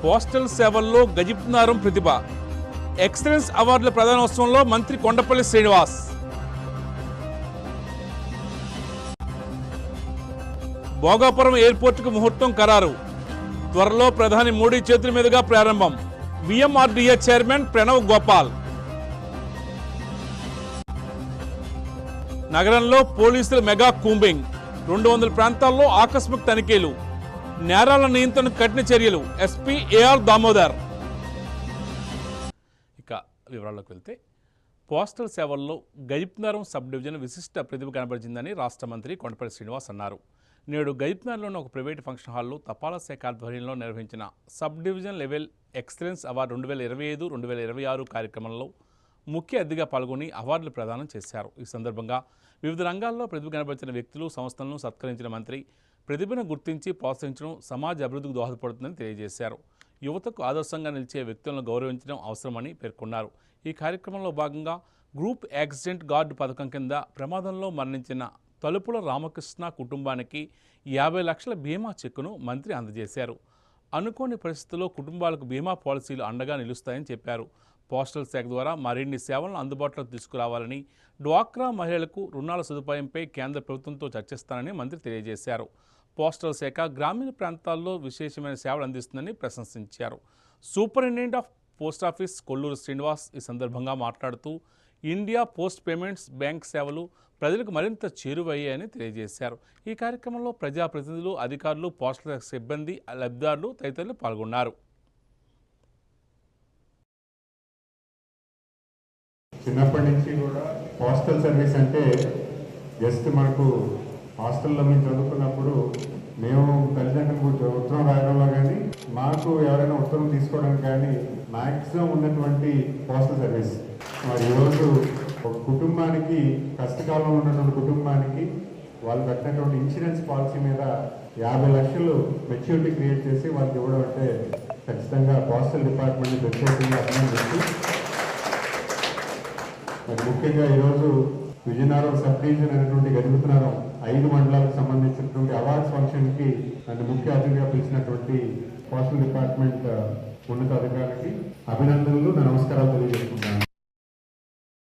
Postal సేవల్లో గజిప్నారం ప్రతిభ. Excellence అవార్డుల ప్రదానోత్సవంలో మంత్రి కొండపల్లి శ్రీనివాస్. భోగాపురం ఎయిర్పోర్టుకు ముహూర్తం ఖరారు. త్వరలో ప్రధాని మోడీ చేతుల మీదుగా ప్రారంభం. VMRDA chairman Pranav Gopal. నగరంలో పోలీసుల మెగా కూంబింగ్. 200 ప్రాంతాల్లో ఆకస్మిక తనిఖీలు. నేరాల నియంత్రణకు కఠిన చర్యలు. SP AR Damodar. ఇక వివరాల్లోకి వెళ్తే, పోస్టల్ సేవల్లో గజిప్నారం సబ్ డివిజన్ విశిష్ట ప్రతిభ కనబరిచిందని రాష్ట్ర మంత్రి కొండపల్లి శ్రీనివాస్ అన్నారు. నేడు గజిప్నార్లోని ఒక ప్రైవేటు ఫంక్షన్ హాల్లో తపాలా శాఖ ఆధ్వర్యంలో నిర్వహించిన sub division level excellence award 2025-2026 కార్యక్రమంలో ముఖ్య అతిథిగా పాల్గొని అవార్డులు ప్రదానం చేశారు. ఈ సందర్భంగా వివిధ రంగాల్లో ప్రతిభ కనబరిచిన వ్యక్తులు, సంస్థలను సత్కరించిన మంత్రి ప్రతిభను గుర్తించి ప్రోత్సహించడం సమాజ అభివృద్ధికి దోహదపడుతుందని తెలియజేశారు. యువతకు ఆదర్శంగా నిలిచే వ్యక్తులను గౌరవించడం అవసరమని పేర్కొన్నారు. ఈ కార్యక్రమంలో భాగంగా గ్రూప్ యాక్సిడెంట్ గార్డు పథకం కింద ప్రమాదంలో మరణించిన తలుపుల రామకృష్ణ కుటుంబానికి 50 లక్షల బీమా చెక్కును మంత్రి అందజేశారు. అనుకోని పరిస్థితుల్లో కుటుంబాలకు బీమా పాలసీలు అండగా నిలుస్తాయని చెప్పారు. పోస్టల్ శాఖ ద్వారా మరిన్ని సేవలను అందుబాటులోకి తీసుకురావాలని, డ్వాక్రా మహిళలకు రుణాల సదుపాయంపై కేంద్ర ప్రభుత్వంతో చర్చిస్తానని మంత్రి తెలియజేశారు. పోస్టల్ శాఖ గ్రామీణ ప్రాంతాల్లో విశేషమైన సేవలు అందిస్తుందని ప్రశంసించారు. Superintendent of post office Kolluru Srinivas ఈ సందర్భంగా మాట్లాడుతూ, ఇండియా పోస్ట్ పేమెంట్స్ బ్యాంక్ సేవలు ప్రజలకు మరింత చేరువయ్యాయని తెలియజేశారు. ఈ కార్యక్రమంలో ప్రజాప్రతినిధులు, అధికారులు, పోస్టల్ శాఖ సిబ్బంది, లబ్ధిదారులు తదితరులు పాల్గొన్నారు. చిన్నప్పటి నుంచి కూడా పోస్టల్ సర్వీస్ అంటే జస్ట్ మనకు హాస్టల్లో మేము చదువుకున్నప్పుడు మేము తల్లిదండ్రులకు ఉత్తరం రాయడంలో కానీ, మాకు ఎవరైనా ఉత్తరం తీసుకోవడానికి కానీ మ్యాక్సిమం ఉన్నటువంటి పోస్టల్ సర్వీస్. మరి ఈరోజు ఒక కుటుంబానికి, కష్టకాలంలో ఉన్నటువంటి కుటుంబానికి వాళ్ళు కట్టినటువంటి ఇన్సూరెన్స్ పాలసీ మీద 50 లక్షలు మెచ్యూరిటీ క్రియేట్ చేసి వాళ్ళకి ఇవ్వడం అంటే ఖచ్చితంగా పోస్టల్ డిపార్ట్మెంట్ని ప్రత్యేకంగా అభినందిస్తూ, మరి ముఖ్యంగా ఈరోజు విజయనగరం సబ్ డివిజన్ అనేటువంటి గజిప్నారం 5 మండలాలకు సంబంధించినటువంటి అవార్డ్స్ ఫంక్షన్కి నన్ను ముఖ్య అతిథిగా పిలిచినటువంటి పోస్టల్ డిపార్ట్మెంట్ ఉన్నత అధికారికి అభినందనలు, నమస్కారాలు తెలియజేస్తున్నాను.